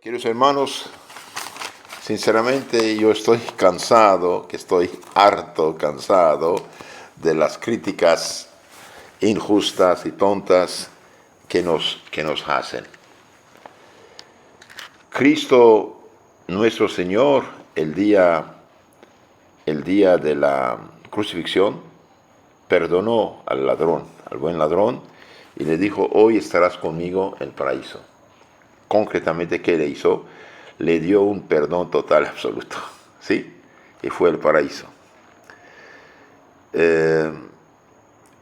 Queridos hermanos, sinceramente yo estoy cansado, harto cansado de las críticas injustas y tontas que nos hacen. Cristo, nuestro Señor, el día de la crucifixión, perdonó al ladrón, al buen ladrón, y le dijo: hoy estarás conmigo en el paraíso. Concretamente, ¿qué le hizo? Le dio un perdón total, absoluto, ¿sí? Y fue el paraíso.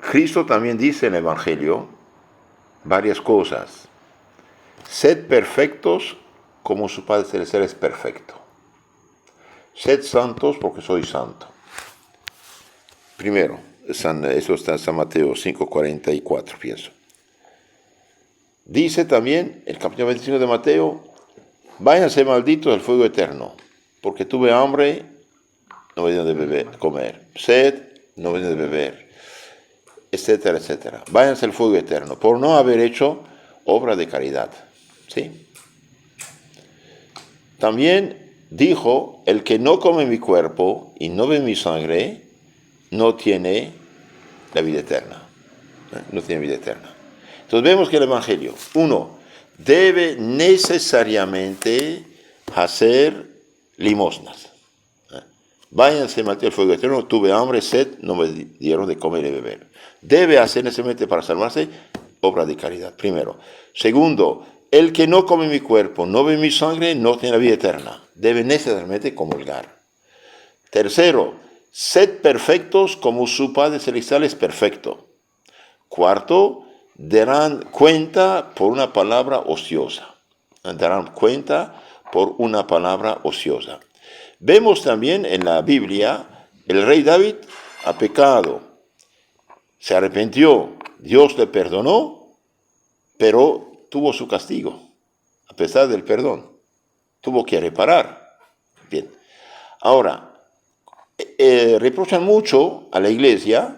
Cristo también dice en el Evangelio varias cosas. Sed perfectos como su Padre Celestial es perfecto. Sed santos porque soy santo. Primero, eso está en San Mateo 5:44, pienso. Dice también el capítulo 25 de Mateo: váyanse malditos al fuego eterno, porque tuve hambre, no me dieron de comer, sed, no me dieron de beber, etcétera, etcétera. Váyanse al fuego eterno, por no haber hecho obra de caridad. ¿Sí? También dijo: el que no come mi cuerpo y no bebe mi sangre, no tiene la vida eterna. No tiene vida eterna. Entonces vemos que el Evangelio, uno, debe necesariamente hacer limosnas. Váyanse malditos al fuego eterno, tuve hambre, sed, no me dieron de comer y beber. Debe hacer necesariamente para salvarse obra de caridad, primero. Segundo, el que no come mi cuerpo, no bebe mi sangre, no tiene la vida eterna. Debe necesariamente comulgar. Tercero, sed perfectos como su Padre Celestial es perfecto. Cuarto, darán cuenta por una palabra ociosa. Darán cuenta por una palabra ociosa. Vemos también en la Biblia, el rey David ha pecado, se arrepintió, Dios le perdonó, pero tuvo su castigo, a pesar del perdón. Tuvo que reparar. Bien. Ahora, reprochan mucho a la iglesia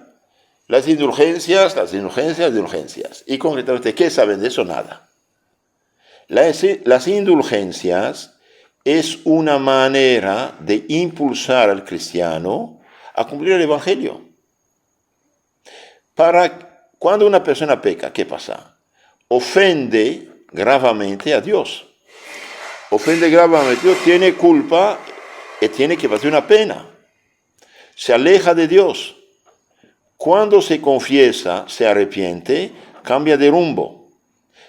las indulgencias. Y concretamente, ¿qué saben de eso? Nada. Las indulgencias es una manera de impulsar al cristiano a cumplir el Evangelio. Cuando una persona peca, ¿qué pasa? Ofende gravemente a Dios. Ofende gravemente a Dios, tiene culpa y tiene que pagar una pena. Se aleja de Dios. Cuando se confiesa, se arrepiente, cambia de rumbo.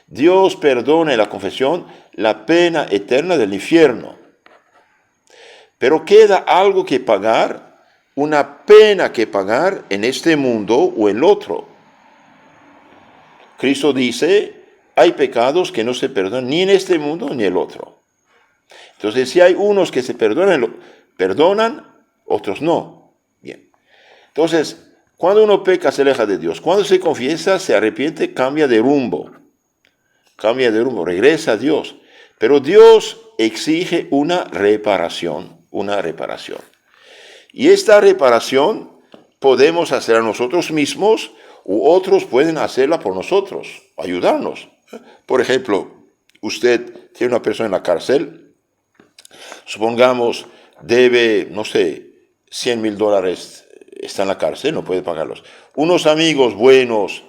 Dios perdona en la confesión la pena eterna del infierno. Pero queda algo que pagar, una pena que pagar en este mundo o en el otro. Cristo dice: hay pecados que no se perdonan ni en este mundo ni en el otro. Entonces, si hay unos que se perdonan, otros no. Bien. Entonces, cuando uno peca, se aleja de Dios. Cuando se confiesa, se arrepiente, cambia de rumbo, regresa a Dios. Pero Dios exige una reparación. Y esta reparación podemos hacer a nosotros mismos, u otros pueden hacerla por nosotros, ayudarnos. Por ejemplo, usted tiene una persona en la cárcel, supongamos debe, $100,000, está en la cárcel, no puede pagarlos. Unos amigos buenos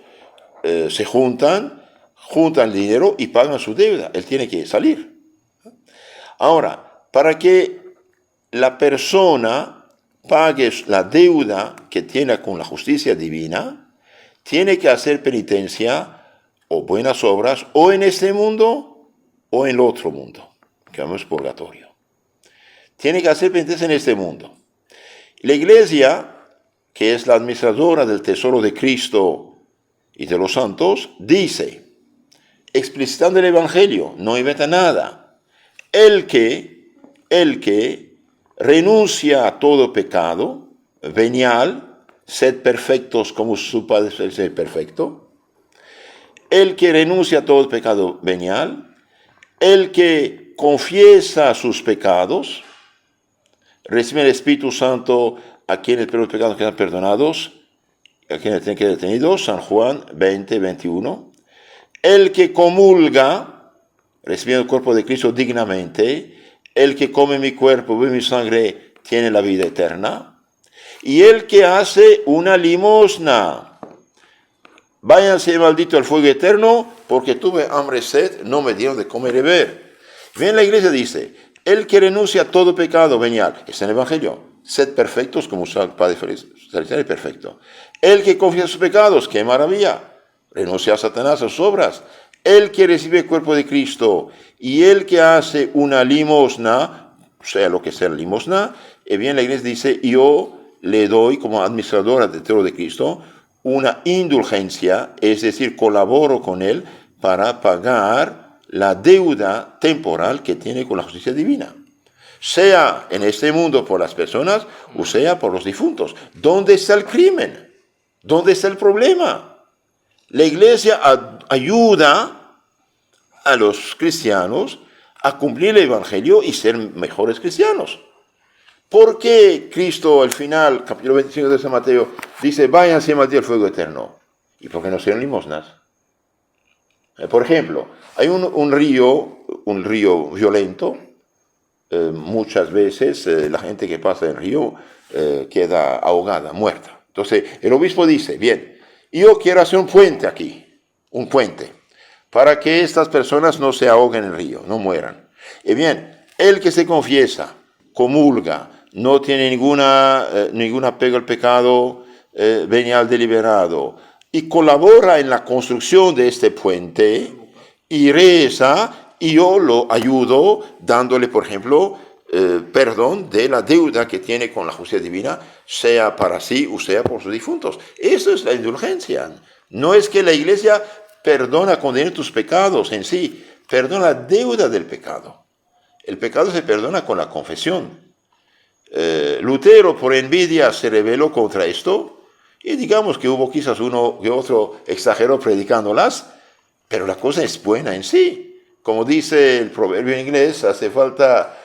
se juntan dinero y pagan su deuda. Él tiene que salir. Ahora, para que la persona pague la deuda que tiene con la justicia divina, tiene que hacer penitencia o buenas obras, o en este mundo o en el otro mundo, que llamamos purgatorio. Tiene que hacer penitencia en este mundo. La iglesia, que es la administradora del tesoro de Cristo y de los santos, dice, explicitando el Evangelio, no inventa nada: el que renuncia a todo pecado venial, sed perfectos como su Padre es perfecto. El que renuncia a todo pecado venial, el que confiesa sus pecados, recibe el Espíritu Santo a quienes los pecados quedan perdonados, a quienes tienen que ser detenidos, San Juan 20:21. El que comulga, recibiendo el cuerpo de Cristo dignamente, el que come mi cuerpo, bebe mi sangre, tiene la vida eterna, y el que hace una limosna, váyanse maldito al fuego eterno, porque tuve hambre y sed, no me dieron de comer y beber. Bien, la iglesia dice, el que renuncia a todo pecado venial, está en el Evangelio, sed perfectos como el Padre Celestial es perfecto. El que confía sus pecados, qué maravilla, renuncia a Satanás, a sus obras. El que recibe el cuerpo de Cristo y el que hace una limosna, sea lo que sea la limosna, y bien la iglesia dice, yo le doy como administrador al tesoro de Cristo una indulgencia, es decir, colaboro con él para pagar la deuda temporal que tiene con la justicia divina. Sea en este mundo por las personas o sea por los difuntos. ¿Dónde está el crimen? ¿Dónde está el problema? La iglesia ayuda a los cristianos a cumplir el evangelio y ser mejores cristianos. ¿Por qué Cristo al final, capítulo 25 de San Mateo, dice, váyanse a Mateo al fuego eterno? ¿Y por qué no hicieron limosnas? Por ejemplo, hay un río violento. Muchas veces la gente que pasa en el río queda ahogada, muerta. Entonces el obispo dice, bien, yo quiero hacer un puente aquí, un puente, para que estas personas no se ahoguen en el río, no mueran. Y bien, el que se confiesa, comulga, no tiene ningún apego al pecado venial deliberado, y colabora en la construcción de este puente, y reza, y yo lo ayudo dándole, por ejemplo, perdón de la deuda que tiene con la justicia divina, sea para sí o sea por sus difuntos. Eso es la indulgencia. No es que la iglesia perdona condena tus pecados en sí, perdona la deuda del pecado. El pecado se perdona con la confesión. Lutero, por envidia, se rebeló contra esto, y digamos que hubo quizás uno que otro exageró predicándolas, pero la cosa es buena en sí. Como dice el proverbio en inglés, hace falta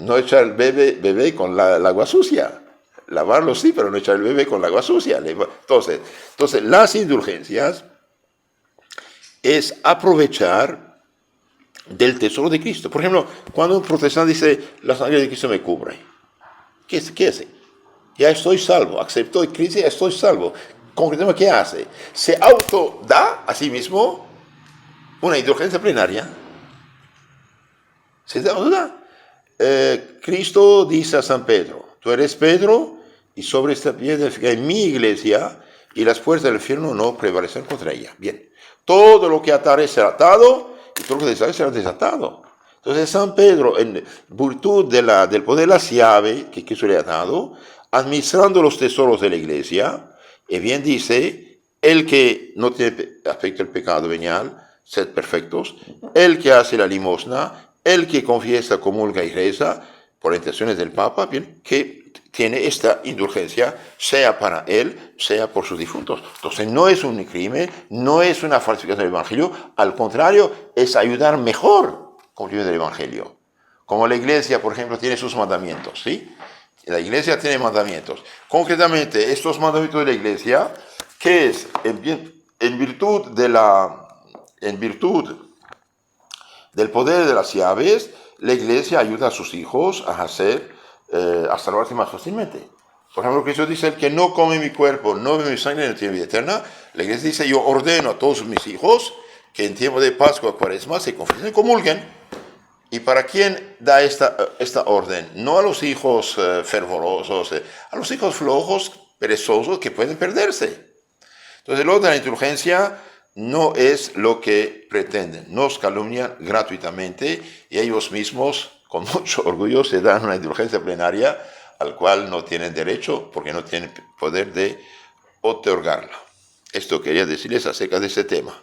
no echar el bebé con el agua sucia. Lavarlo sí, pero no echar el bebé con el agua sucia. Entonces, las indulgencias es aprovechar del tesoro de Cristo. Por ejemplo, cuando un protestante dice, la sangre de Cristo me cubre, ¿qué hace? Ya estoy salvo, aceptó a Cristo, ya estoy salvo. Concretamente, ¿qué hace? Se autoda a sí mismo una indulgencia plenaria. ¿Se da duda? Cristo dice a San Pedro, tú eres Pedro, y sobre esta piedra edificaré mi iglesia, y las puertas del infierno no prevalecerán contra ella. Bien, todo lo que atare será atado, y todo lo que desate será desatado. Entonces San Pedro, en virtud del poder de la llave que Cristo le ha dado, administrando los tesoros de la iglesia, y bien dice, el que no tiene afecto al pecado venial, sed perfectos, el que hace la limosna, el que confiesa, comulga y reza, por intenciones del Papa, bien, que tiene esta indulgencia, sea para él, sea por sus difuntos. Entonces no es un crimen, no es una falsificación del Evangelio, al contrario, es ayudar mejor con el Evangelio. Como la iglesia, por ejemplo, tiene sus mandamientos, ¿sí? La iglesia tiene mandamientos. Concretamente, estos mandamientos de la iglesia, que es en virtud del poder de las llaves, la iglesia ayuda a sus hijos a salvarse más fácilmente. Por ejemplo, Cristo dice, el que no come mi cuerpo, no bebe mi sangre, no tiene vida eterna. La iglesia dice, yo ordeno a todos mis hijos que en tiempo de Pascua, Cuaresma, se confiesen y comulguen. ¿Y para quién da esta orden? No a los hijos fervorosos, a los hijos flojos, perezosos, que pueden perderse. Entonces, lo de la indulgencia no es lo que pretenden. Nos calumnian gratuitamente y ellos mismos, con mucho orgullo, se dan una indulgencia plenaria al cual no tienen derecho porque no tienen poder de otorgarla. Esto quería decirles acerca de ese tema.